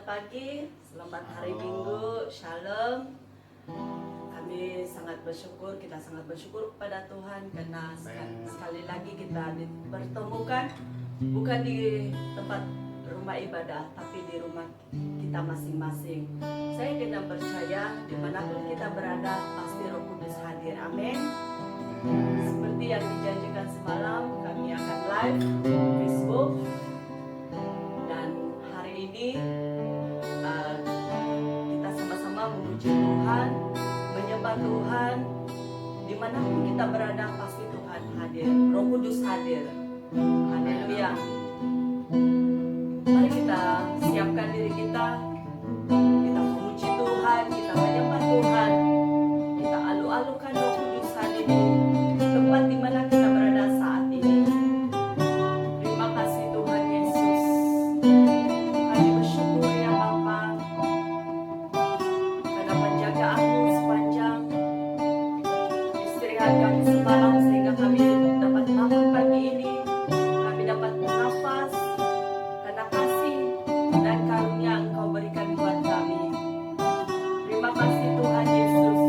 Selamat pagi, selamat hari Minggu, Shalom. Kami kita sangat bersyukur kepada Tuhan karena sekali lagi kita dipertemukan bukan di tempat rumah ibadah tapi di rumah kita masing-masing. Saya tidak percaya dimanapun kita berada pasti Roh Kudus hadir. Amin. Seperti yang dijanjikan semalam, kami akan live di Facebook dan hari ini kita sama-sama memuji Tuhan, menyembah Tuhan. Dimanapun kita berada pasti Tuhan hadir, Roh Kudus hadir. Haleluya. Mari kita siapkan diri kita memuji Tuhan, kita menyembah Tuhan, kita alu-alukan Roh Kudus hadir di tempat di mana kita berada saat ini. Terima kasih Tuhan Yesus. Kami bersyukur ya Bapa karena penjagaanmu sepanjang istirahat kami semalam sehingga kami dapat bangun pagi ini. Kami dapat bernafas karena kasih dan karunia Engkau berikan buat kami. Terima kasih Tuhan Yesus.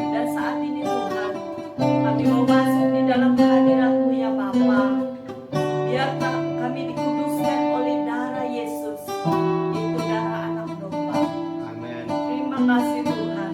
Dan saat ini Tuhan, kami mau masuk di dalam hadirat-Mu ya Bapa. Biar kami dikuduskan oleh darah Yesus, itu darah anak domba. Terima kasih Tuhan.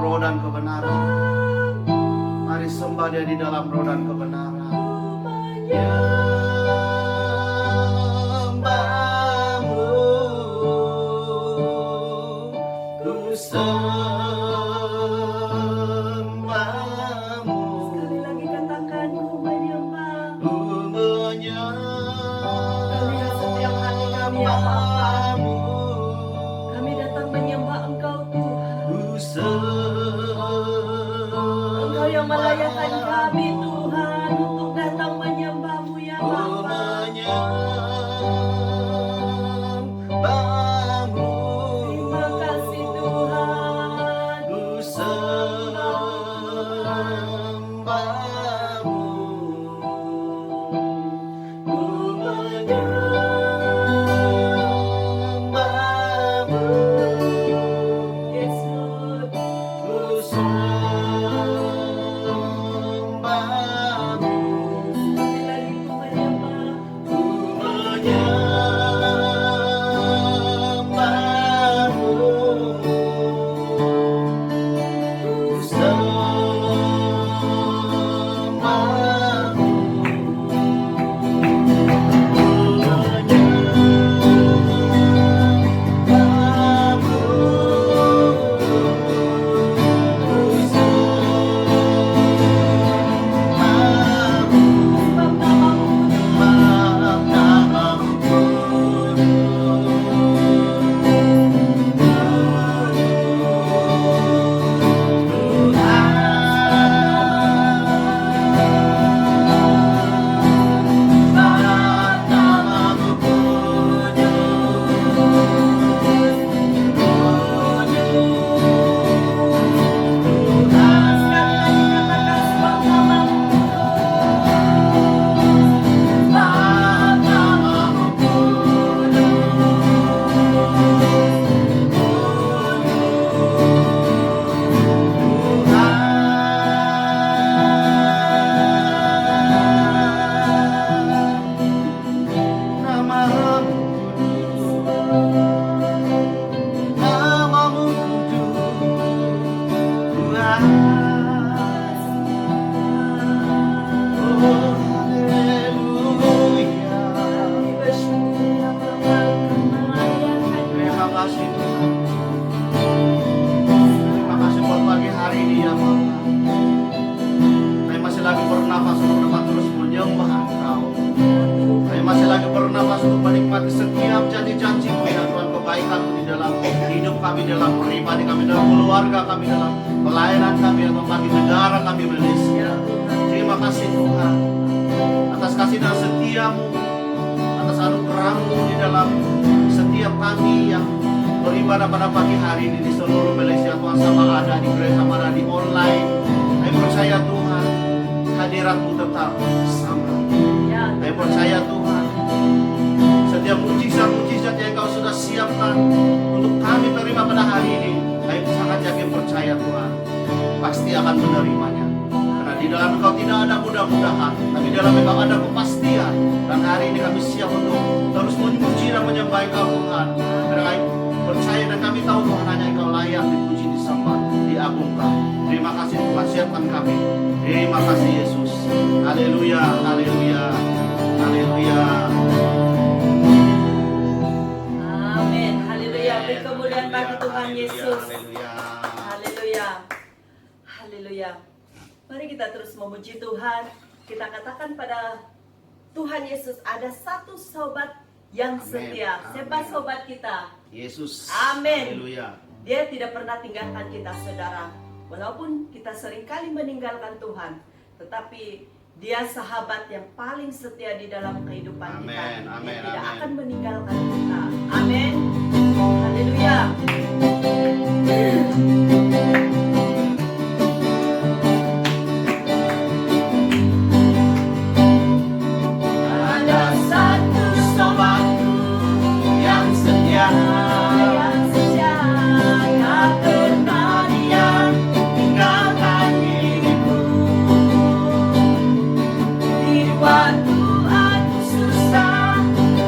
roh dan kebenaran. Mari sembah Dia di dalam roh dan kebenaran. Menyembahmu, ku sembahmu. Sekali lagi katakan, ku menyembah. Ku Lihat setiap hati kami ya Bapa. Kami datang menyembah Engkau Tuhan. Engkau yang melayakan kami Tuhan untuk datang menyembah-Mu ya Bapa. Terima kasih Tuhan. Yes Lord. Sekali lagi ku menyembah. Sebab namamu kami bersyukur ya Bapa, Engkau melayakan Terima kasih Tuhan. Terima kasih buat pagi hari ini ya Bapa. Kami masih lagi bernafas untuk dapat terus menyembah Engkau. Kami masih lagi bernafas untuk menikmati setiap janji-janji-Mu ya Tuhan, kebaikan-Mu di dalam hidup kami, dalam pribadi kami, dalam keluarga kami, dalam pelayanan kami ya Tuhan, bagi negara kami Malaysia. Terima kasih Tuhan atas kasih dan setia-Mu, atas anugerah-Mu di dalam setiap kami yang beribadah pada pagi hari ini di seluruh Malaysia Tuhan, sama ada di gereja, sama ada di online. Kami percaya Tuhan, hadirat-Mu tetap sama. ya Kami percaya Tuhan, setiap mujizat-mujizat yang Kau sudah siapkan untuk kami terima pada hari ini, kami sangat yakin percaya Tuhan, pasti akan menerimanya. Karena di dalam Engkau tidak ada mudah-mudahan, tapi di dalam Engkau ada kepastian. Dan hari ini kami siap untuk terus memuji dan menyembah Engkau Tuhan. Karena kami percaya dan kami tahu Tuhan hanya Engkau layak dipuji, disembah, diagungkan. Terima kasih Tuhan, siapkan kami. Terima kasih Yesus. Haleluya, haleluya, haleluya. Amin. Haleluya. Beri kemuliaan bagi Tuhan Yesus. Haleluya. Haleluya. Haleluya. Mari kita terus memuji Tuhan. Kita katakan pada Tuhan Yesus, ada satu sobat yang Amin. setia. Siapa Amin. sobat kita? Yesus. Amin. Haleluya. Dia tidak pernah tinggalkan kita, saudara. Walaupun kita seringkali meninggalkan Tuhan, tetapi Dia sahabat yang paling setia di dalam kehidupan kita. Amin, Dia amin, tidak amin. akan meninggalkan kita. Amin. Haleluya. Ada satu sobatku yang setia, Yang setia, tak pernah dia tinggalkan diriku. Di waktu aku susah,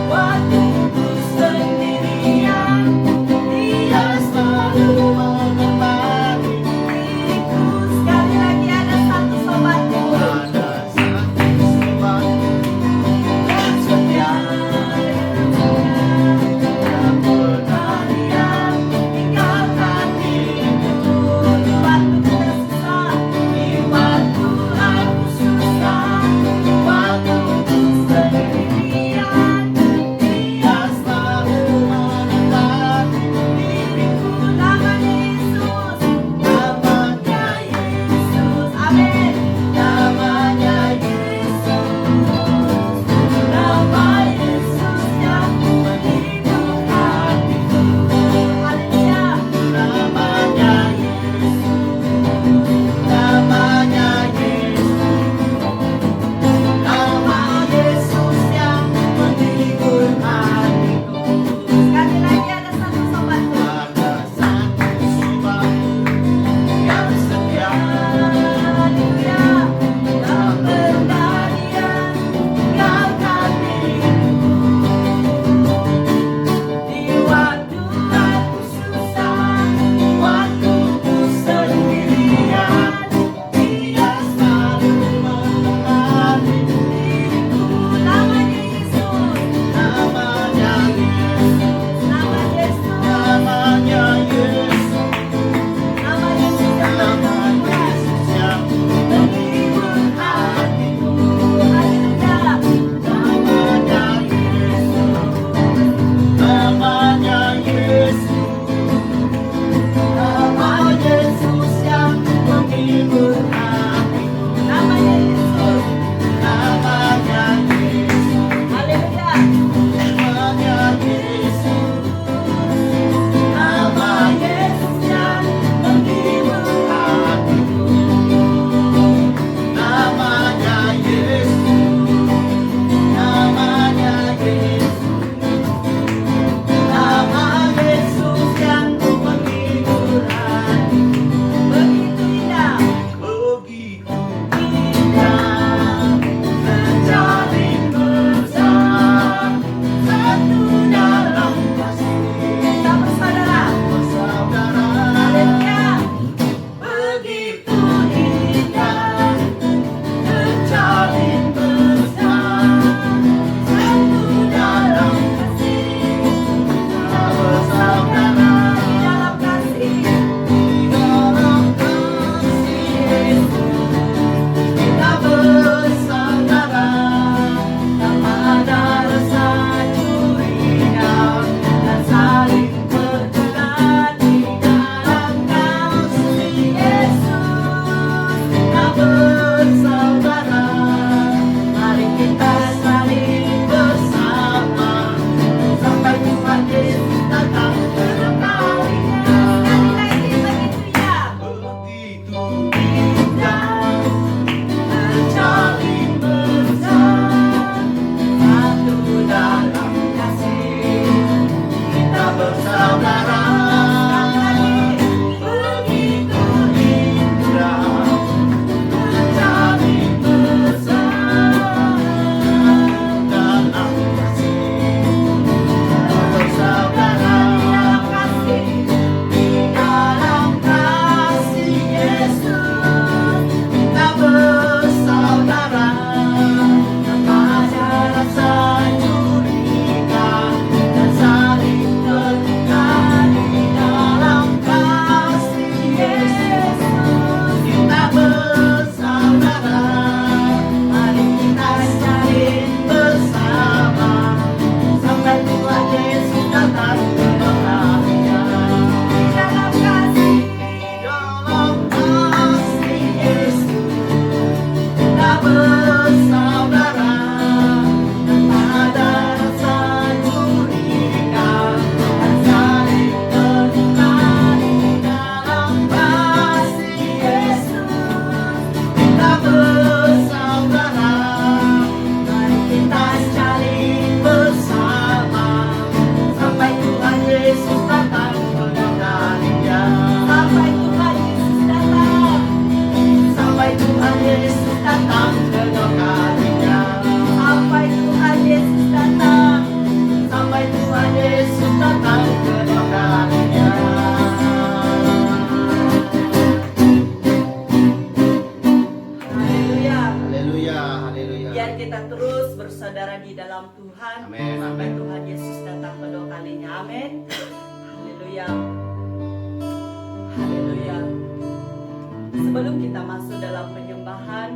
waktu ku sendirian, dia selalu menemani. indah terjalin bersama satu dalam kasih kita bersaudara. Begitu indah terjalin bersama dalam kasih kita bersaudara. Di dalam kasih Yesus kita bersaudara. Tanpa ada rasa curiga dan saling tertukar. Di dalam kasih Yesus kita bersaudara. Mari kita jalin bersama sampai Tuhan Yesus datang kembali. Di dalam kasih Yesus kita bersaudara. Tanpa ada rasa curiga dan saling tertukar. Di dalam kasih Yesus kita bersaudara. Mari kita jalin bersama sampai Tuhan Yesus datang kembali. Sampai Tuhan Yesus datang. Sampai Tuhan Yesus datang kedua kalinya. Sampai Tuhan Yesus datang. Sampai Tuhan Yesus datang kedua kalinya. Haleluya. Haleluya, haleluya. Biar kita terus bersaudara di dalam Tuhan. Amin, Sampai amin. Tuhan Yesus datang kedua kalinya. Amin. Haleluya. Haleluya. Sebelum kita masuk dalam penyembahan,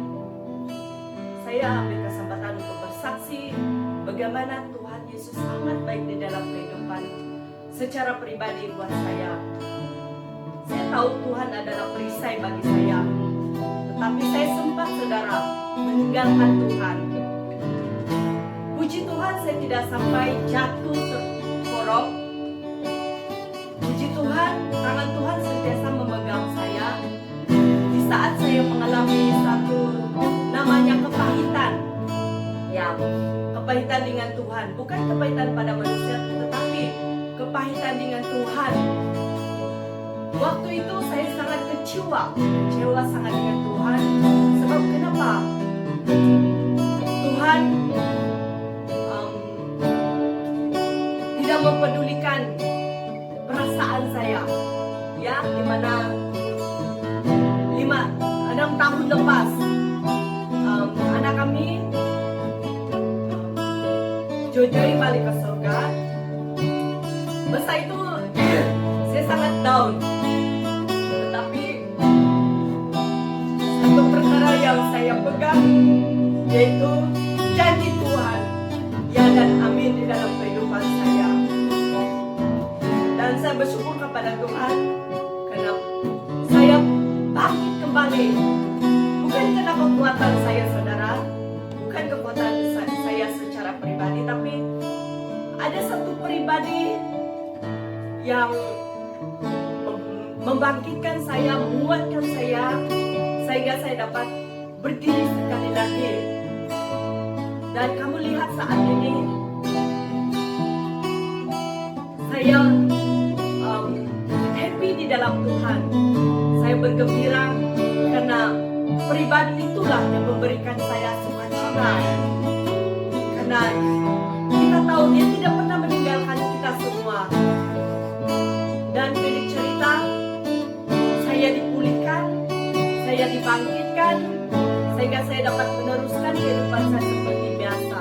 saya ambil kesempatan untuk bersaksi bagaimana Tuhan Yesus sangat baik di dalam kehidupan secara pribadi buat saya. Saya tahu Tuhan adalah perisai bagi saya, tetapi saya sempat, saudara, meninggalkan Tuhan. Puji Tuhan, saya tidak sampai jatuh terporok. Puji Tuhan, tangan Tuhan sentiasa memegang saya di saat saya mengalami satu namanya kepahitan. Ya, kepahitan dengan Tuhan, bukan kepahitan pada manusia, tetapi kepahitan dengan Tuhan. Waktu itu saya sangat kecewa sangat dengan Tuhan. Sebab kenapa? Tuhan tidak mempedulikan perasaan saya. Ya, dimana 6 tahun lepas anak kami Jojoy balik ke surga. Masa itu saya sangat down. Tetapi satu perkara yang saya pegang yaitu janji Tuhan, ya dan amin di dalam kehidupan saya. Dan saya bersyukur kepada Tuhan karena saya bangkit kembali. Bukan karena kekuatan saya, saudara, bukan kekuatan saya secara pribadi, tapi ada satu pribadi yang membangkitkan saya, menguatkan saya, sehingga saya dapat berdiri sekali lagi. Dan kamu lihat saat ini, saya happy di dalam Tuhan. Saya bergembira karena pribadi itulah yang memberikan saya sukacita. Karena kita tahu Dia tidak pernah meninggalkan kita semua. Dan pendek cerita, saya dipulihkan, saya dibangkitkan, sehingga saya dapat meneruskan kehidupan saya seperti biasa.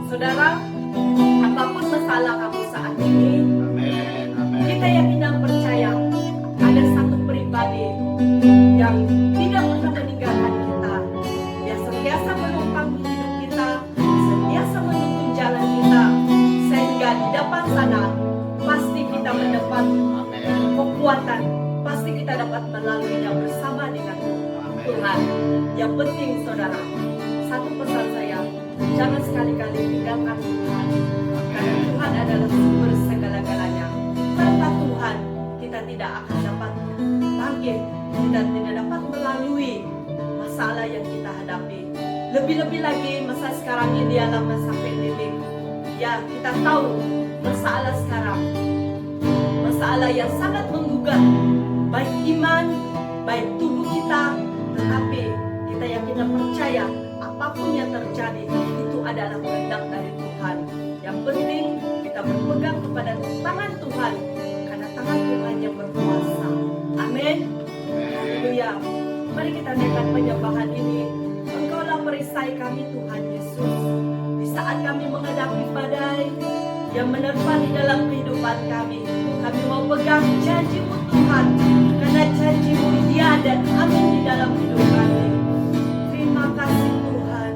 Saudara, apapun masalah kamu saat ini, Amin, amin. kita yakin dan percaya ada satu pribadi yang tidak pernah meninggalkan kita, yang sentiasa menopang hidup kita, sentiasa menuntun jalan kita, sehingga di depan sana pasti kita mendapat kekuatan, pasti kita dapat melaluinya bersama dengan Tuhan. Yang penting, saudara, satu pesan saya, jangan sekali-kali tinggalkan Tuhan, karena Tuhan adalah sumber segala-galanya. Tanpa Tuhan kita tidak akan dapat bangkit, kita tidak dapat masalah yang kita hadapi. Lebih-lebih lagi masa sekarang ini adalah masa pandemik. Ya, kita tahu masalah sekarang, masalah yang sangat menggugat baik iman, baik tubuh kita, tetapi kita yakin dan percaya apapun yang terjadi itu adalah kehendak dari Tuhan. Yang penting kita berpegang kepada tangan Tuhan, karena tangan Tuhan yang berkuasa. Amin. Haleluya. Mari kita naikkan penyembahan ini. Engkaulah perisai kami Tuhan Yesus. Di saat kami menghadapi badai yang menerpa di dalam kehidupan kami, kami mau pegang janji-Mu Tuhan, karena janji-Mu ya dan amin di dalam hidup kami. Terima kasih Tuhan.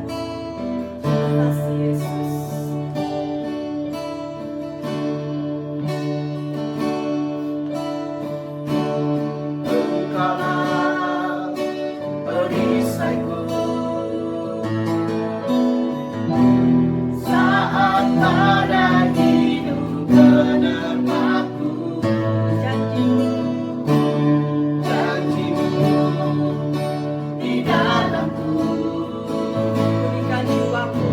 Terima kasih Yesus. Engkaulah perisaiku saat pada hidup menerpaku. Janji-Mu di dalamku, Pulihkan jiwaku.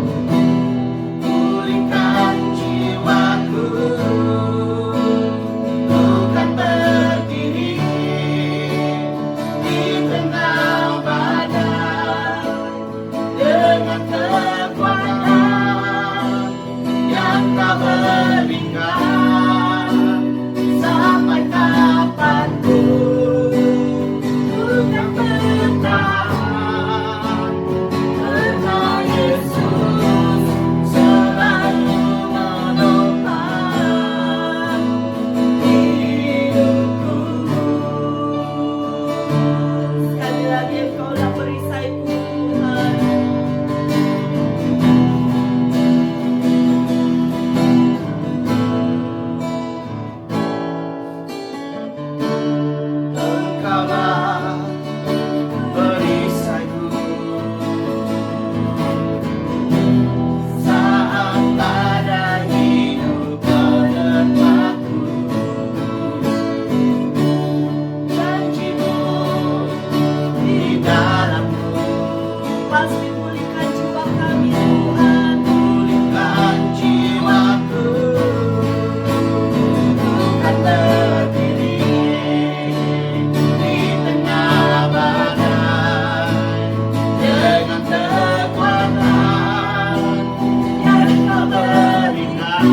pulihkan jiwaku. Bukan berdiri di tengah badai dengan kekuatan yang tak berikan. Sampai kapanpun bukan bertahan, karena Yesus selalu menopang hidupku. Sekali lagi Engkaulah perisaiku Tuhan. Engkaulah perisaiku saat pada hidup menerpaku. Janji-Mu di dalamku, Pasti pulihkan jiwa kami Tuhan. pulihkan jiwaku. Bukan berdiri di tengah badai dengan kekuatan yang Kau berikan.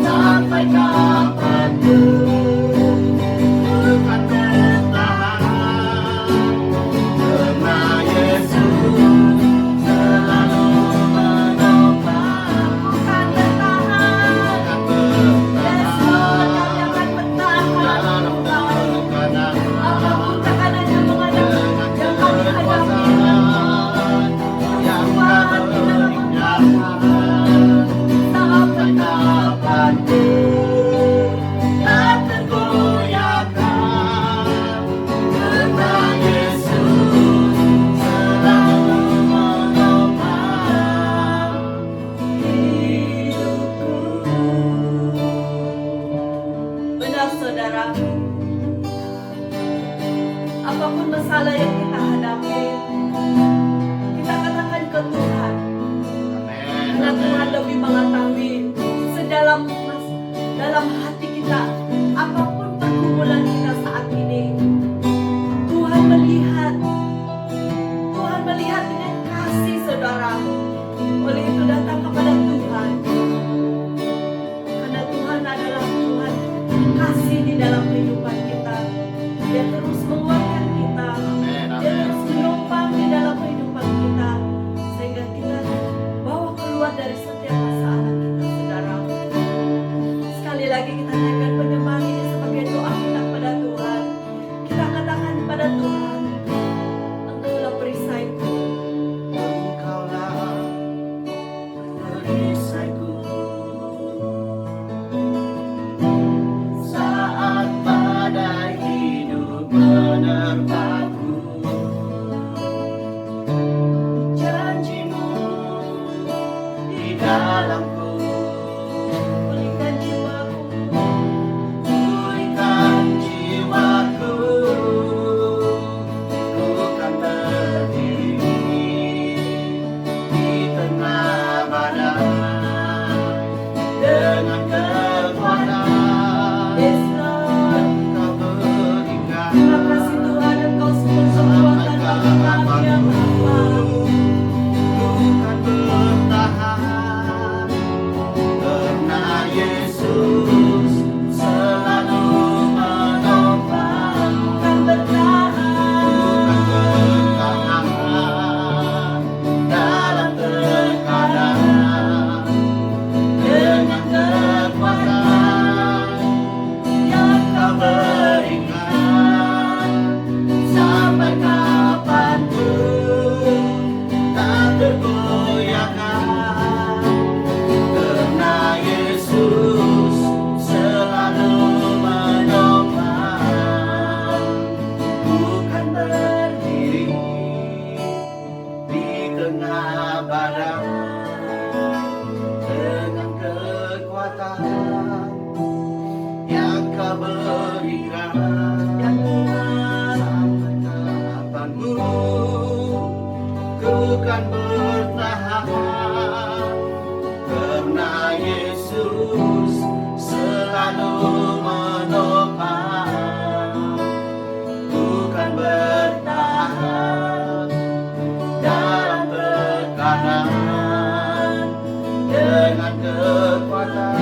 Sampai kapanpun bukan bertahan, karena Yesus selalu menopang. Bukan bertahan. Yes Lord, kami akan bertahan Tuhan. Apapun tekanannya menghadapi yang kami hadapi, sampai kapanpun tak tergoyahkan, karena Yesus selalu menopang hidupku. benar saudara, apapun masalah yang kita hadapi, kita katakan ke Tuhan, karena Tuhan lebih mengetahui dalam hati kita, apapun pergumulan kita saat ini. Tuhan melihat dengan kasih saudara. Oleh itu datang kepada Tuhan, karena Tuhan adalah Tuhan kasih di dalam kehidupan kita. Dia terus menguatkan kita, Dia terus menopang di dalam kehidupan kita, sehingga kita bawa keluar dari setiap masalah kita saudara. Sekali lagi kita naikkan penyembahan ini sebagai doa kita kepada Tuhan. Kita katakan kepada Tuhan, Engkaulah perisaiku. Engkaulah kan bertahan, karena Yesus selalu menopang. Bukan bertahan dalam tekanan, dengan kekuatan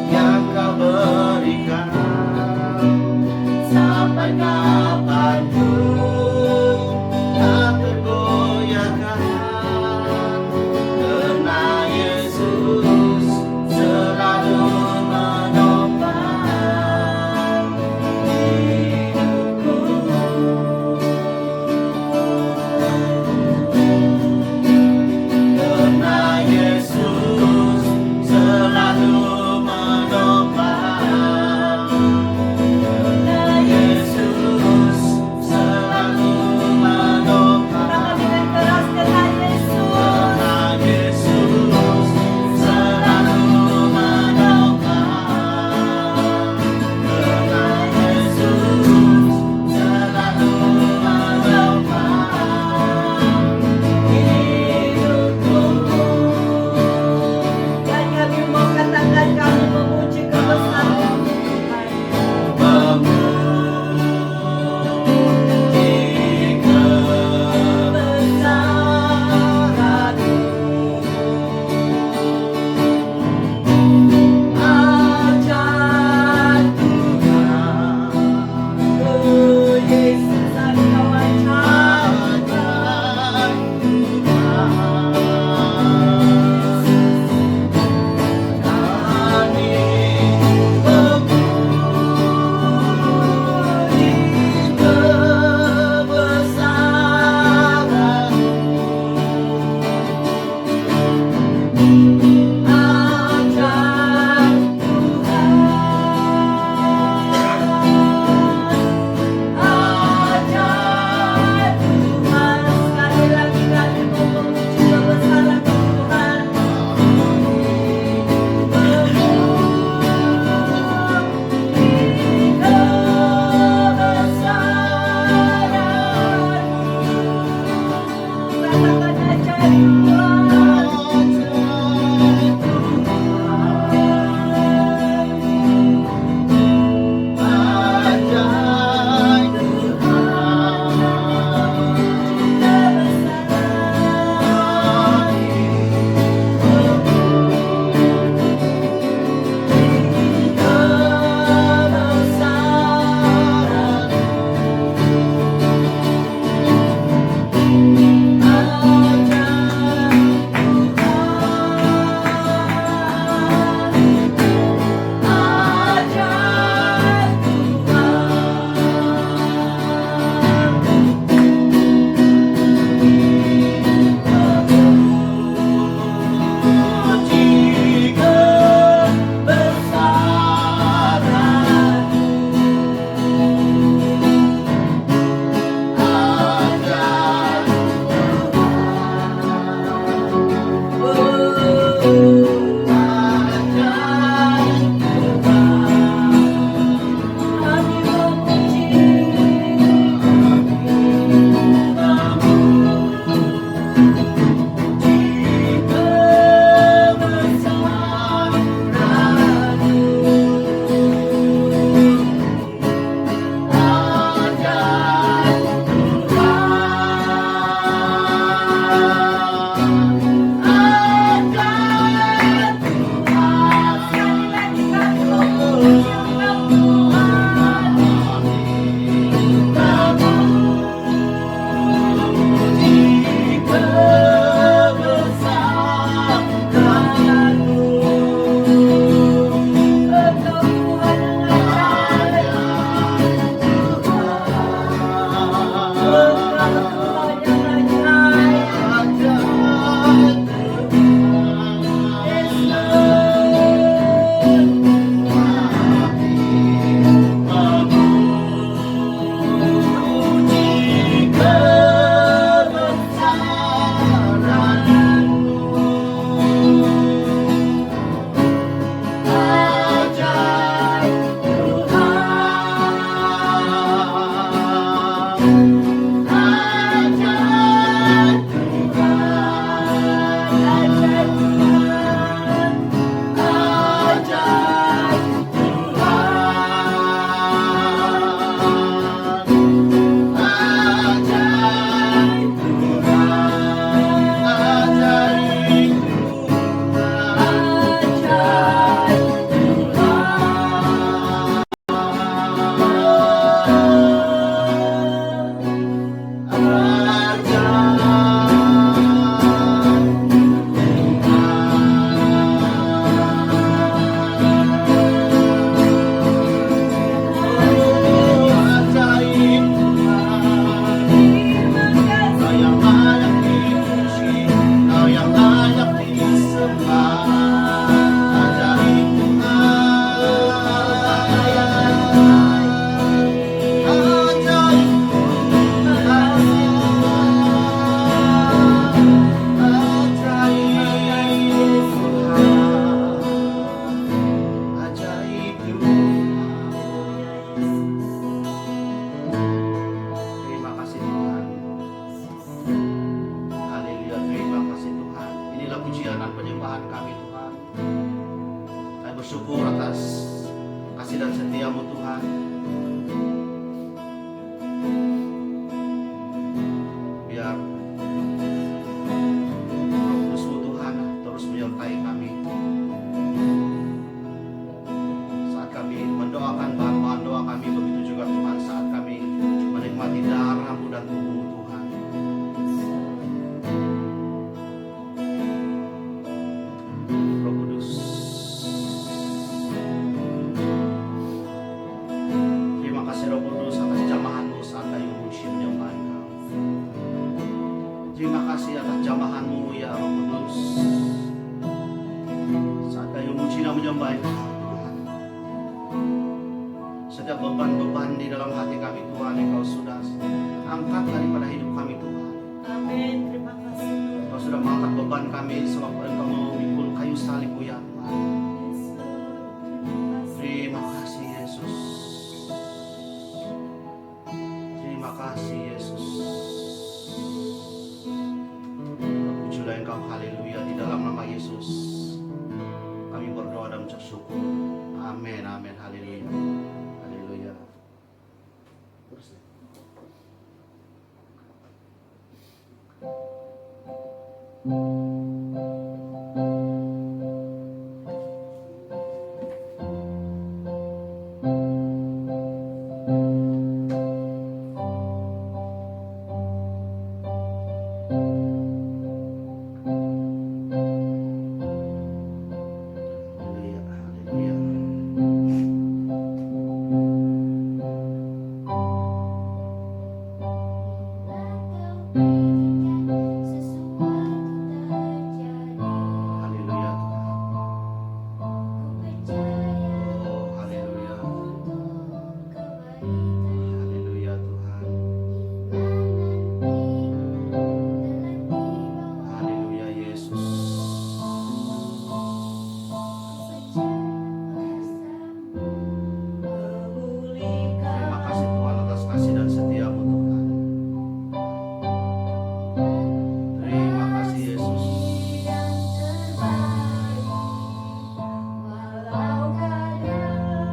yang Kau berikan. Sampai kapanpun tak tergoyahkan, karena Yesus selalu menopang hidupku. Karena Yesus selalu menopang. Karena Yesus selalu menopang. Dengan keras, karena Yesus. Karena Yesus selalu menopang. Karena Yesus selalu menopang hidupku. Dan kami mau katakan kami memuji kebesaran Tuhan. Memuji kebesaran-Mu, ajar Tuhan. Oh Yesus, Engkau ajar. Ajar Tuhan. Kami memuji kebesaran-Mu, ajar Tuhan. Ajar Tuhan. Sekali lagi kami mau memuji kebesaran Tuhan. Terima kasih atas jamahan-Mu ya Roh Kudus. Saat kami memuji dan menyembah Engkau Tuhan, setiap beban-beban di dalam hati kami Tuhan, Engkau sudah angkat daripada hidup kami Tuhan. Amin. Terima kasih. Engkau sudah mengangkat beban kami sebab Engkau memikul kayu salib-Mu ya Tuhan. Terima kasih Yesus. Terima kasih Yesus. Pujilah Engkau, haleluya. Di dalam nama Yesus kami berdoa dan mengucap syukur. Amin, amin, haleluya. Haleluya. Terus ya. Haleluya, haleluya. Haleluya Tuhan. Oh, haleluya. Haleluya Tuhan. Haleluya Yesus. Terima kasih Tuhan atas kasih dan setia-Mu Tuhan. Terima kasih Yesus.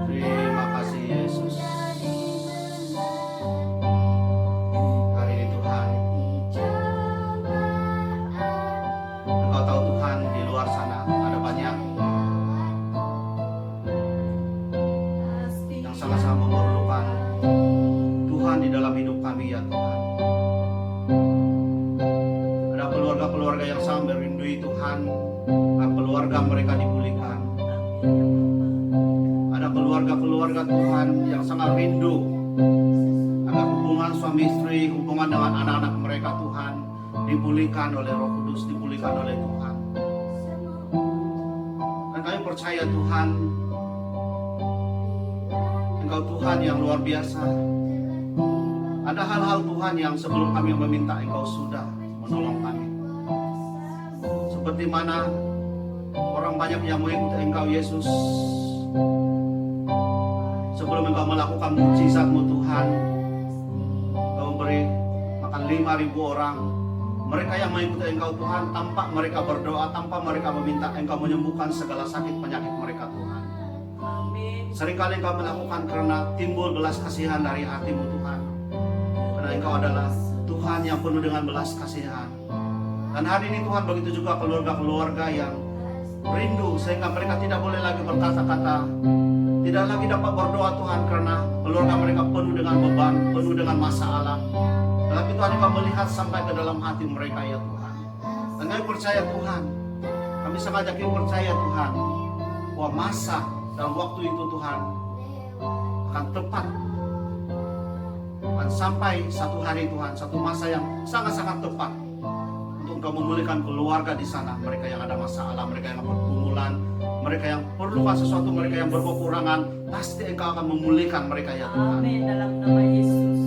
Terima kasih Yesus. Hari ini Tuhan, Engkau tahu Tuhan, di luar sana ada banyak yang sama-sama memerlukan Tuhan di dalam hidup kami ya Tuhan. Ada keluarga-keluarga yang sangat merindui Tuhan, keluarga mereka dipulihkan. Ada keluarga-keluarga Tuhan yang sangat rindu agar hubungan suami istri, hubungan dengan anak-anak mereka Tuhan dipulihkan oleh Roh Kudus, dipulihkan oleh Tuhan. Dan kami percaya Tuhan, Engkau Tuhan yang luar biasa. Ada hal-hal Tuhan yang sebelum kami meminta Engkau sudah menolong kami. Seperti mana orang banyak yang mengikuti Engkau Yesus, sebelum Engkau melakukan mukjizat-Mu Tuhan, Engkau memberi makan 5.000 orang. Mereka yang mengikuti Engkau Tuhan, tanpa mereka berdoa, tanpa mereka meminta, Engkau menyembuhkan segala sakit penyakit mereka Tuhan. Amin. Seringkali Engkau melakukan karena timbul belas kasihan dari hati-Mu Tuhan. Karena Engkau adalah Tuhan yang penuh dengan belas kasihan. Dan hari ini Tuhan, begitu juga keluarga-keluarga yang rindu sehingga mereka tidak boleh lagi berkata-kata, tidak lagi dapat berdoa Tuhan karena keluarga mereka penuh dengan beban, penuh dengan masalah. Tetapi Tuhan, Engkau melihat sampai ke dalam hati mereka ya Tuhan. Dan kami percaya Tuhan, kami sangat yakin percaya Tuhan, bahwa masa dan waktu itu Tuhan akan tepat. Dan sampai satu hari Tuhan, satu masa yang sangat-sangat tepat untuk Engkau memulihkan keluarga di sana. Mereka yang ada masalah, mereka yang pergumulan, mereka yang perlukan sesuatu, mereka yang berkekurangan, pasti Engkau akan memulihkan mereka ya Tuhan. Amin. Dalam nama Yesus.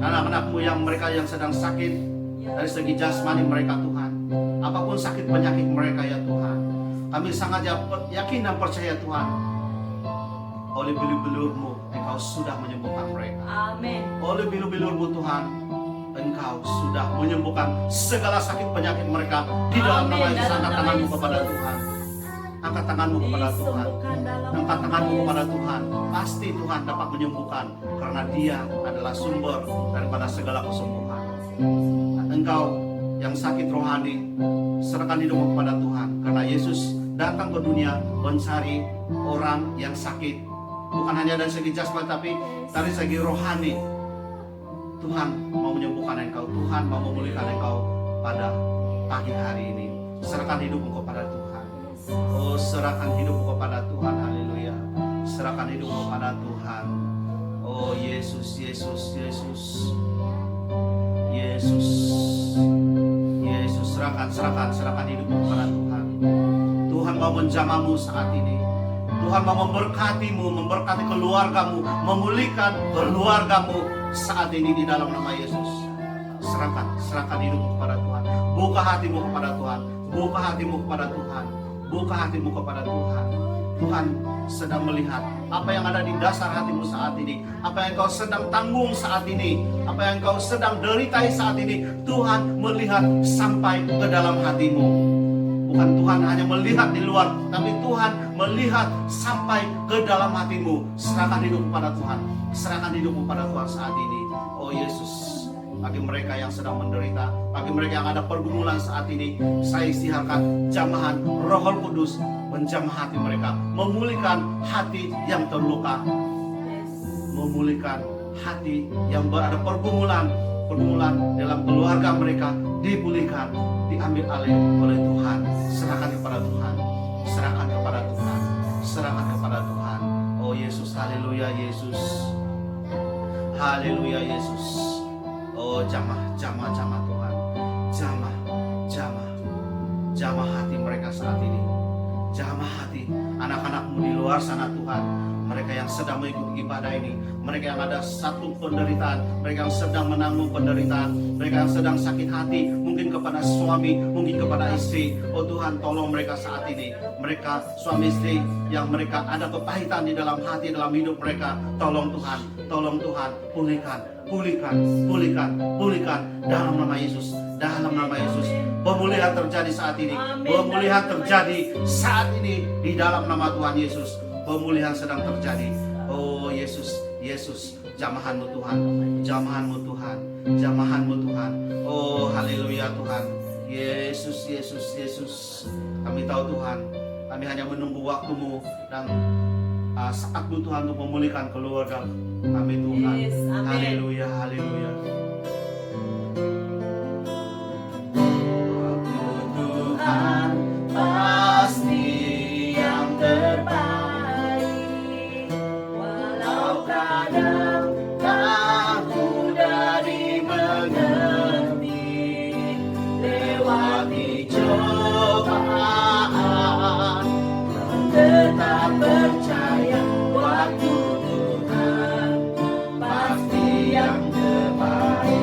Anak-anak-Mu yang mereka yang sedang sakit dari segi jasmani mereka Tuhan, apapun sakit penyakit mereka ya Tuhan, kami sangat yakin dan percaya Tuhan, oleh bilur-bilur-Mu Engkau sudah menyembuhkan mereka. Amin. Oleh bilur-bilur-Mu Tuhan, Engkau sudah menyembuhkan segala sakit penyakit mereka. Di dalam nama Yesus, angkat tangan-Mu kepada Tuhan. Angkat tangan-Mu kepada Tuhan. Angkat tangan-Mu kepada Tuhan. Pasti Tuhan dapat menyembuhkan, karena Dia adalah sumber daripada segala kesembuhan. Engkau yang sakit rohani, serahkan hidupmu kepada Tuhan, karena Yesus datang ke dunia mencari orang yang sakit, bukan hanya dari segi jasmani tapi dari segi rohani. Tuhan mau menyembuhkan engkau, Tuhan mau memulihkan engkau pada pagi hari ini. Serahkan hidupmu kepada Tuhan. Oh, serahkan hidupmu kepada Tuhan. Haleluya. Serahkan hidupmu kepada Tuhan. Oh Yesus, Yesus, Yesus, Yesus, Serahkan hidupmu kepada Tuhan. Tuhan mau menjamahmu saat ini. Tuhan mau memberkatimu, memberkati keluargamu, memulihkan keluargamu saat ini di dalam nama Yesus. Serahkan hidupmu kepada Tuhan. Buka hatimu kepada Tuhan. Buka hatimu kepada Tuhan. Buka hatimu kepada Tuhan. Tuhan sedang melihat apa yang ada di dasar hatimu saat ini, apa yang kau sedang tanggung saat ini, apa yang kau sedang deritai saat ini. Tuhan melihat sampai ke dalam hatimu. Bukan Tuhan hanya melihat di luar, tapi Tuhan melihat sampai ke dalam hatimu. Serahkan hidup kepada Tuhan. Serahkan hidupmu pada Tuhan saat ini. Oh Yesus, bagi mereka yang sedang menderita, bagi mereka yang ada pergumulan saat ini, saya istiharkan jamahan Roh Kudus menjamah hati mereka, memulihkan hati yang terluka, memulihkan hati yang berada pergumulan dalam keluarga mereka, dipulihkan, diambil alih oleh Tuhan. Serahkan kepada Tuhan, serahkan kepada Tuhan, serahkan kepada Tuhan. Oh Yesus, haleluya Yesus, haleluya Yesus. Oh jamah Tuhan, jamah hati mereka saat ini. Jamah hati anak-anakmu di luar sana Tuhan, mereka yang sedang mengikuti ibadah ini, mereka yang ada satu penderitaan, mereka yang sedang menanggung penderitaan, mereka yang sedang sakit hati, mungkin kepada suami, mungkin kepada istri. Oh Tuhan, tolong mereka saat ini, mereka suami istri yang mereka ada kepahitan di dalam hati, dalam hidup mereka. Tolong Tuhan, pulihkan dalam nama Yesus. Dalam nama Yesus, pemulihan terjadi saat ini. Pemulihan terjadi saat ini di dalam nama Tuhan Yesus. Pemulihan sedang terjadi. Oh Yesus, jamahanmu Tuhan, jamahanmu Tuhan, jamahanmu Tuhan. Oh haleluya Tuhan. Yesus. Kami tahu Tuhan, kami hanya menunggu waktumu dan saatmu Tuhan untuk memulihkan keluarga kami Tuhan. Haleluya. Pasti yang terbaik, walau kadang tak mudah dimengerti, lewati cobaan, tetap percaya waktu Tuhan pasti yang terbaik.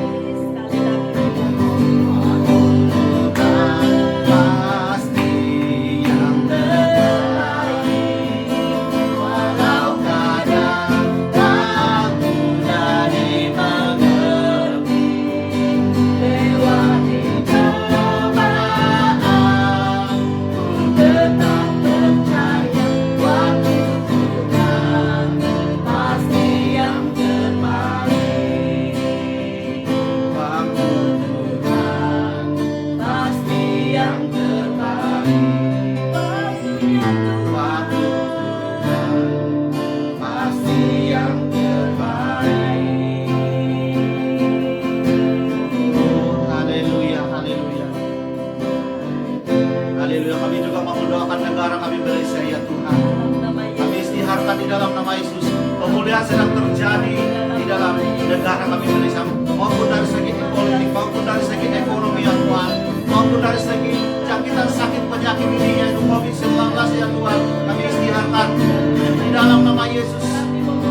Pemulihan sedang terjadi di dalam negara kami Indonesia, maupun dari segi politik, maupun dari segi ekonomi ya Tuhan, maupun dari segi jangkitan sakit penyakit ini yaitu COVID-19 ya Tuhan. Kami istiharkan di dalam nama Yesus.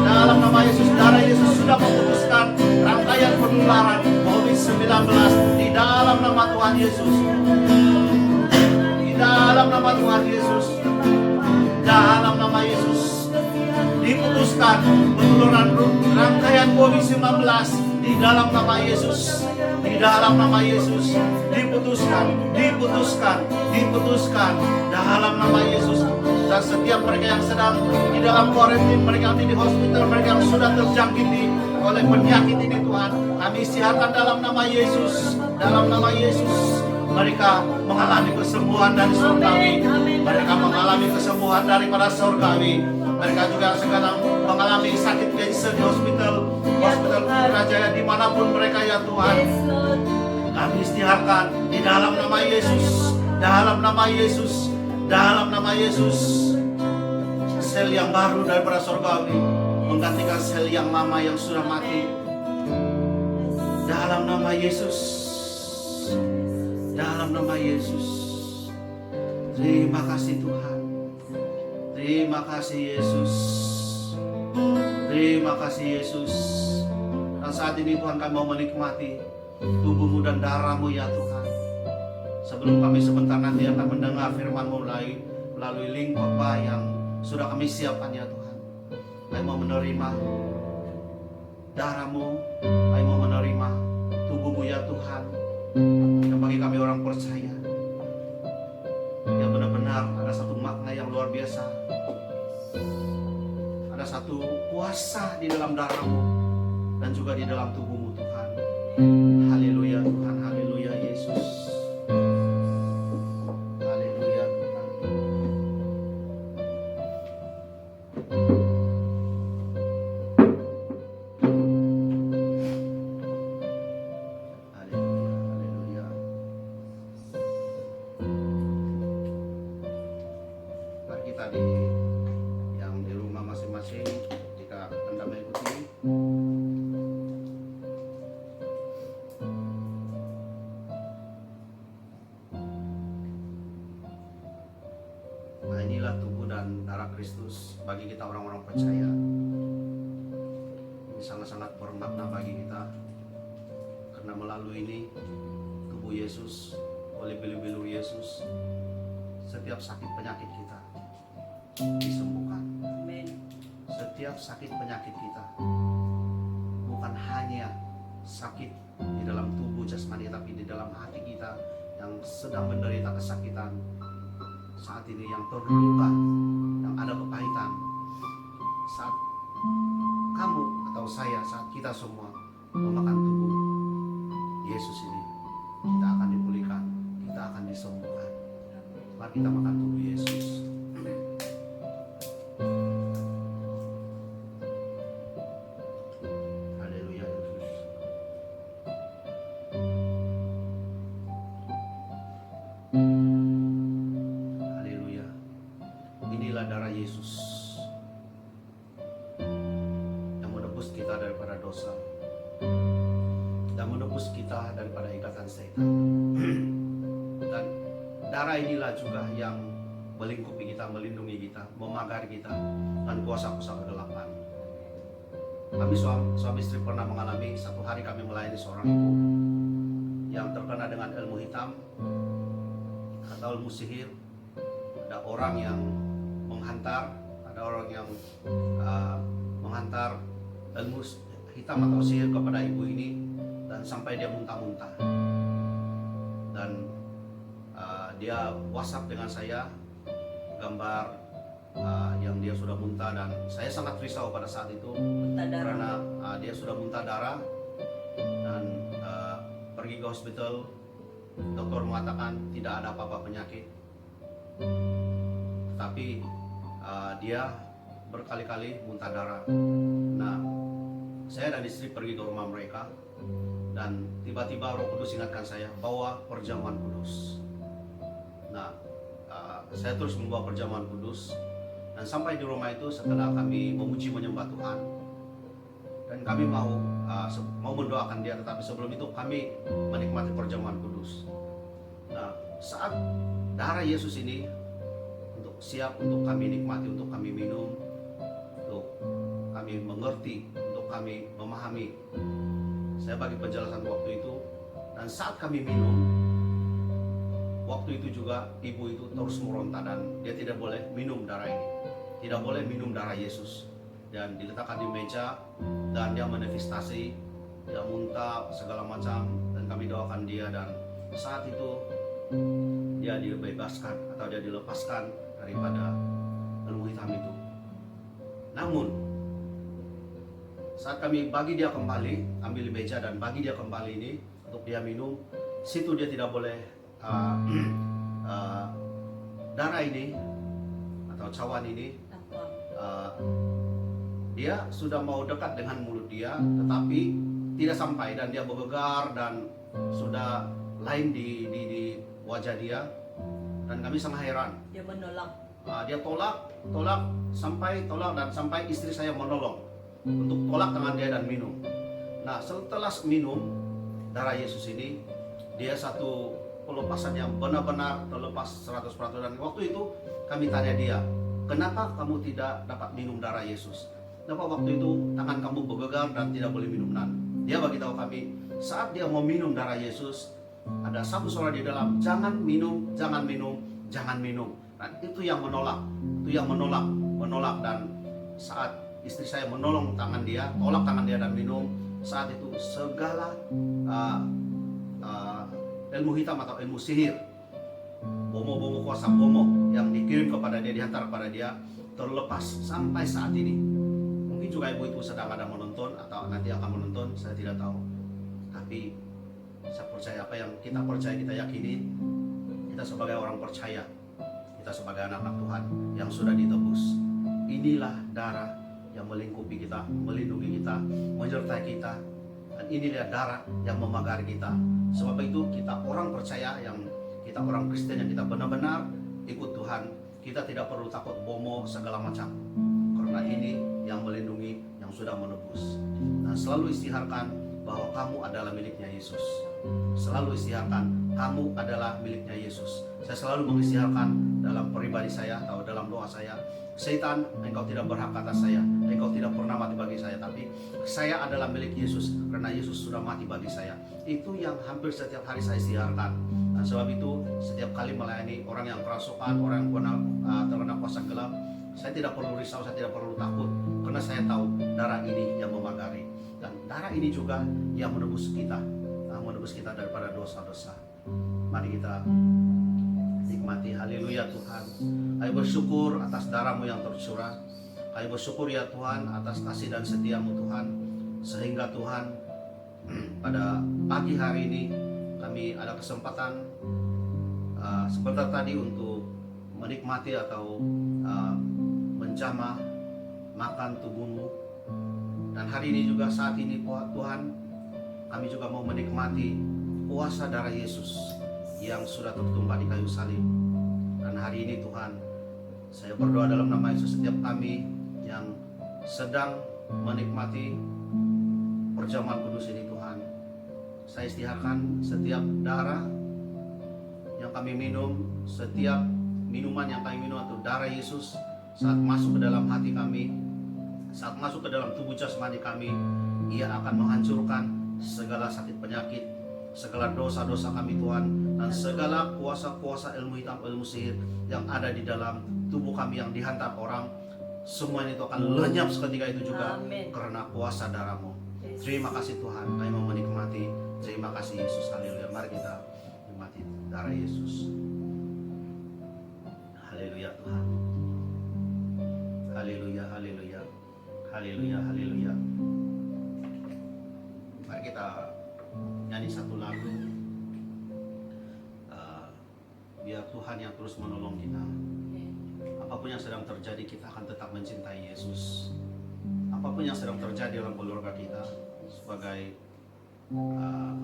Dalam nama Yesus, darah Yesus sudah memutuskan rangkaian penularan COVID-19 di dalam nama Tuhan Yesus. Di dalam nama Tuhan Yesus. Dalam nama Yesus diputuskan penularan rangkaian COVID-19 di dalam nama Yesus. Di dalam nama Yesus diputuskan dalam nama Yesus. Dan setiap mereka yang sedang di dalam kuarantin, mereka yang di hospital, mereka yang sudah terjangkiti oleh penyakit ini Tuhan, kami istiharkan dalam nama Yesus. Dalam nama Yesus mereka mengalami kesembuhan dari surgawi. Mereka mengalami kesembuhan daripada surgawi. Mereka juga sekarang mengalami sakit kanker di hospital Putrajaya dimanapun mereka ya Tuhan. Kami istiharkan di dalam nama Yesus. Dalam nama Yesus. Dalam nama Yesus. Sel yang baru daripada surgawi menggantikan sel yang lama yang sudah mati. Dalam nama Yesus. Dalam nama Yesus. Terima kasih Tuhan. Terima kasih Yesus. Terima kasih Yesus. Dan saat ini Tuhan, kami mau menikmati tubuhmu dan darahmu ya Tuhan. Sebelum kami sebentar nanti akan mendengar firman-Mu melalui link Bapa yang sudah kami siapkan ya Tuhan. Kami mau menerima darah-Mu, kami mau menerima tubuh-Mu ya Tuhan. Dan bagi kami orang percaya, yang benar-benar ada satu makna yang luar biasa. Ada satu kuasa di dalam darah-Mu dan juga di dalam tubuh-Mu Tuhan. Haleluya Tuhan, haleluya Yesus. Haleluya Tuhan. Haleluya, haleluya. Mari kita yang di rumah masing-masing, jika Anda mengikuti, nah inilah tubuh dan darah Kristus bagi kita orang-orang percaya. Ini sangat-sangat bermakna bagi kita, karena melalui ini tubuh Yesus, oleh belu-belu Yesus, setiap sakit penyakit kita disembuhkan. Amin. Setiap sakit penyakit kita bukan hanya sakit di dalam tubuh jasmani, tapi di dalam hati kita yang sedang menderita kesakitan saat ini, yang terluka, yang ada kepahitan. Saat kamu atau saya, saat kita semua memakan tubuh Yesus ini, kita akan dipulihkan, kita akan disembuhkan. Mari kita makan tubuh Yesus. Haleluya Yesus. Haleluya. Inilah darah Yesus yang menebus kita daripada dosa, dan menebus kita daripada ikatan setan. Dan darah inilah juga yang melingkupi kita, melindungi kita, memagari kita dan kuasa-kuasa kegelapan. Kami suami istri pernah mengalami satu hari kami melayani seorang ibu yang terkena dengan ilmu hitam atau ilmu sihir. Ada orang yang menghantar, ada orang yang menghantar ilmu hitam atau sihir kepada ibu ini, dan sampai dia muntah-muntah. Dan dia WhatsApp dengan saya gambar yang dia sudah muntah, dan saya sangat risau pada saat itu karena dia sudah muntah darah. Dan pergi ke hospital, dokter mengatakan tidak ada apa-apa penyakit, tapi dia berkali-kali muntah darah. Nah, saya dan istri pergi ke rumah mereka, dan tiba-tiba Roh Kudus ingatkan saya, bawa perjamuan kudus. Nah, saya terus membawa perjamuan kudus, dan sampai di rumah itu setelah kami memuji menyembah Tuhan, dan kami mau mendoakan dia, tetapi sebelum itu kami menikmati perjamuan kudus. Nah, saat darah Yesus ini siap untuk kami nikmati, untuk kami minum, untuk kami mengerti, untuk kami memahami, saya bagi penjelasan waktu itu. Dan saat kami minum, waktu itu juga ibu itu terus meronta, dan dia tidak boleh minum darah ini, tidak boleh minum darah Yesus. Dan diletakkan di meja, dan dia manifestasi, dia muntah segala macam, dan kami doakan dia. Dan saat itu dia dibebaskan atau dia dilepaskan daripada ilmu hitam itu. Namun saat kami bagi dia kembali, ambil di meja dan bagi dia kembali ini untuk dia minum, situ dia tidak boleh darah ini atau cawan ini, dia sudah mau dekat dengan mulut dia, tetapi tidak sampai, dan dia bergegar dan sudah lain di wajah dia. Dan kami sangat heran. Dia menolak. Dia tolak dan sampai istri saya menolong untuk tolak tangan dia dan minum. Nah, setelah minum darah Yesus ini, dia satu pelepasan yang benar-benar terlepas 100%. Dan waktu itu kami tanya dia, kenapa kamu tidak dapat minum darah Yesus? Kenapa waktu itu tangan kamu bergegar dan tidak boleh minum? Dia bagi tahu kami, saat dia mau minum darah Yesus, ada satu suara di dalam, jangan minum, jangan minum, jangan minum. Dan itu yang menolak, menolak. Dan saat istri saya menolong tangan dia, tolak tangan dia dan minum, saat itu segala ilmu hitam atau ilmu sihir, bomo-bomo kuasa bomo yang dikirim kepada dia, dihantar kepada dia, terlepas sampai saat ini. Mungkin juga ibu-ibu sedang ada menonton atau nanti akan menonton, saya tidak tahu. Tapi saya percaya apa yang kita percaya, kita yakini, kita sebagai orang percaya, kita sebagai anak-anak Tuhan yang sudah ditebus. Inilah darah yang melingkupi kita, melindungi kita, menyertai kita. Dan inilah darah yang memagari kita. Sebab itu kita orang percaya, yang kita orang Kristen yang kita benar-benar ikut Tuhan, kita tidak perlu takut bomo segala macam. Karena ini yang melindungi, yang sudah menebus. Nah, selalu istiharkan bahwa kamu adalah miliknya Yesus. Selalu istiharkan kamu adalah miliknya Yesus. Saya selalu mengistiharkan dalam pribadi saya atau dalam doa saya, Setan, engkau tidak berhak atas saya, engkau tidak pernah mati bagi saya, tapi saya adalah milik Yesus karena Yesus sudah mati bagi saya. Itu yang hampir setiap hari saya istiharkan. Nah, sebab itu setiap kali melayani orang yang kerasukan, orang yang terkena kuasa gelap, saya tidak perlu risau, saya tidak perlu takut, karena saya tahu darah ini yang memagari. Dan darah ini juga yang menebus kita, daripada dosa-dosa. Mari kita nikmati. Haleluya Tuhan. Kami bersyukur atas darah-Mu yang tercurah. Kami bersyukur ya Tuhan atas kasih dan setia-Mu Tuhan. Sehingga Tuhan pada pagi hari ini kami ada kesempatan sebentar tadi untuk menikmati atau menjamah makan tubuh-Mu. Dan hari ini juga saat ini Tuhan, kami juga mau menikmati kuasa darah Yesus yang sudah tertumpah di kayu salib. Dan hari ini Tuhan, saya berdoa dalam nama Yesus, setiap kami yang sedang menikmati perjamuan kudus ini Tuhan, saya istiharkan setiap darah yang kami minum, setiap minuman yang kami minum atau darah Yesus saat masuk ke dalam hati kami, saat masuk ke dalam tubuh jasmani kami, ia akan menghancurkan segala sakit penyakit, segala dosa-dosa kami Tuhan, dan segala kuasa-kuasa ilmu hitam, ilmu sihir yang ada di dalam tubuh kami yang dihantar orang, semuanya itu akan lenyap seketika itu juga. Amin. Karena kuasa darah-Mu. Terima kasih Tuhan, kami mau menikmati. Terima kasih Yesus, haleluya. Mari kita nikmati darah Yesus. Haleluya Tuhan. Haleluya, haleluya. Haleluya, haleluya. Mari kita nyanyi satu lagu. Biar Tuhan yang terus menolong kita. Apapun yang sedang terjadi, kita akan tetap mencintai Yesus. Apapun yang sedang terjadi dalam keluarga kita, sebagai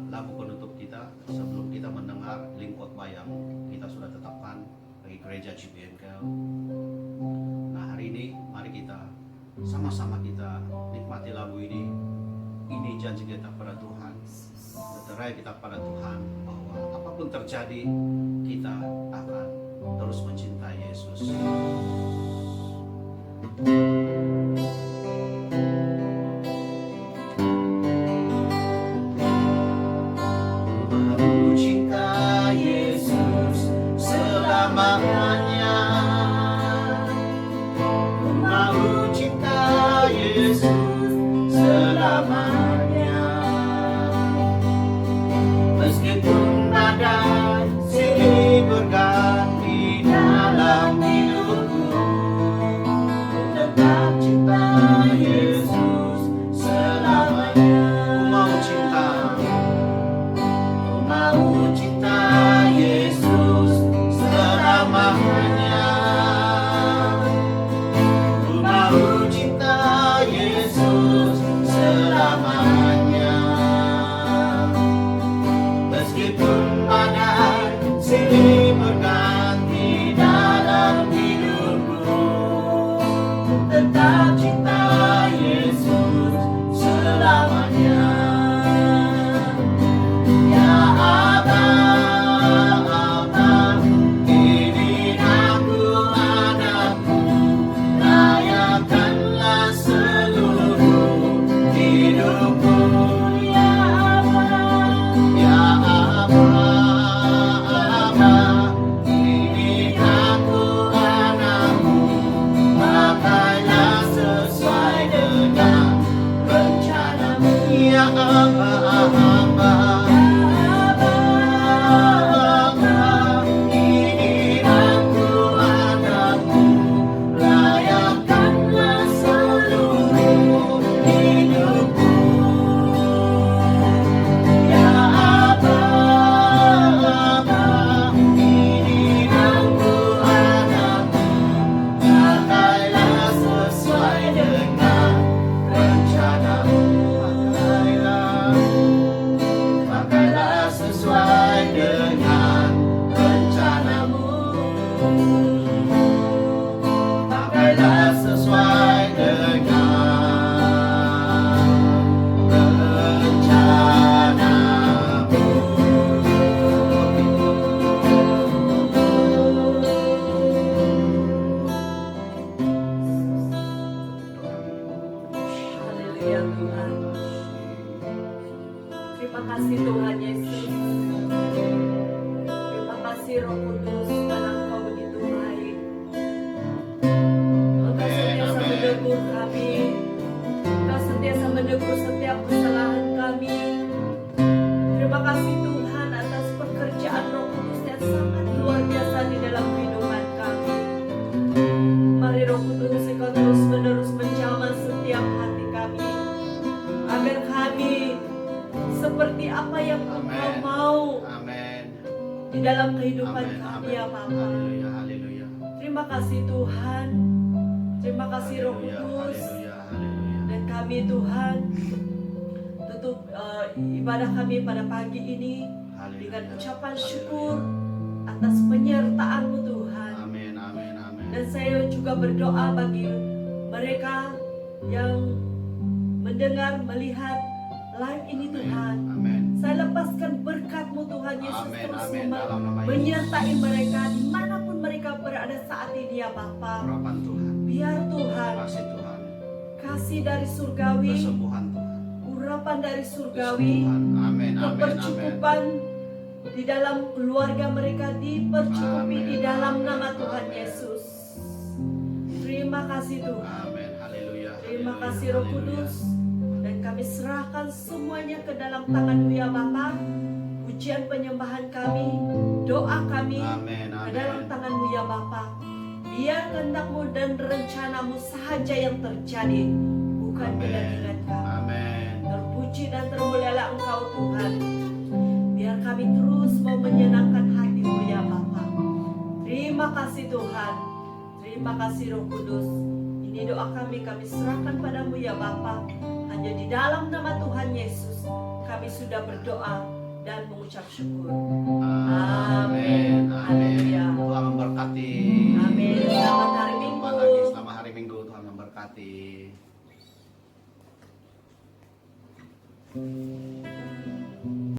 lagu penutup kita sebelum kita mendengar link khotbah yang kita sudah tetapkan bagi gereja GBNKL. Nah, hari ini mari kita sama-sama kita nikmati lagu ini. Ini janji kita pada Tuhan, meterai kita pada Tuhan bahwa apapun terjadi, kita akan terus mencintai Yesus. Aku cinta Yesus selamanya. Ku mau cinta Yesus selamanya. Meskipun ada silih berganti dalam hidup Tuhan Yesus. Terima kasih Roh Kudus karena Engkau begitu baik. Engkau sentiasa menegur kami. Engkau sentiasa menegur setiap kesalahan kami. Terima kasih Tuhan atas pekerjaan Roh Kudus yang sangat luar biasa di dalam kehidupan kami. Mari Roh Kudus Engkau terus menerus menjamah setiap hati kami, agar kami seperti apa yang Engkau mau Amin. di dalam kehidupan Amin. kami Amin. ya Bapa. Haleluya. Haleluya. Terima kasih Tuhan. Terima kasih Roh Haleluya. Kudus. Haleluya. Haleluya. Dan kami Tuhan tutup ibadah kami pada pagi ini dengan ucapan syukur atas penyertaan-Mu Tuhan. Amin. Amin. Amin. Dan saya juga berdoa bagi mereka yang mendengar, melihat live ini Tuhan. Amin. Saya lepaskan berkat-Mu Tuhan Yesus Amin. terus Amin. Dalam nama Yesus. menyertai mereka dimanapun mereka berada saat ini ya Bapa. Urapan Tuhan. Biar Tuhan Kasih Tuhan. kasih dari surgawi, Kesembuhan Tuhan. urapan dari surgawi, Kesembuhan. Amin. Amin. Amin. kepercukupan di dalam keluarga mereka dipercukupi Amin. di dalam Amin. nama Tuhan Amin. Yesus. Terima kasih Tuhan. Amin. Haleluya. Terima Haleluya. kasih Roh Haleluya. Kudus. Dan kami serahkan semuanya ke dalam tangan-Mu ya Bapa. Pujian penyembahan kami, doa kami Amin. ke Amin. dalam tangan-Mu ya Bapa. Biar kehendak-Mu dan rencana-Mu sahaja yang terjadi, bukan Amin. kedagingan kami. Amin. Terpuji dan termulialah Engkau Tuhan. Biar kami terus mau menyenangkan hati-Mu ya Bapa. Terima kasih Tuhan. Terima kasih Roh Kudus. Ini doa kami serahkan padamu ya Bapa. Hanya di dalam nama Tuhan Yesus kami sudah berdoa dan mengucap syukur. Amin. Amin. Haleluya. Tuhan memberkati. Amin. Selamat hari Minggu. Selamat lagi, selamat hari Minggu. Tuhan memberkati.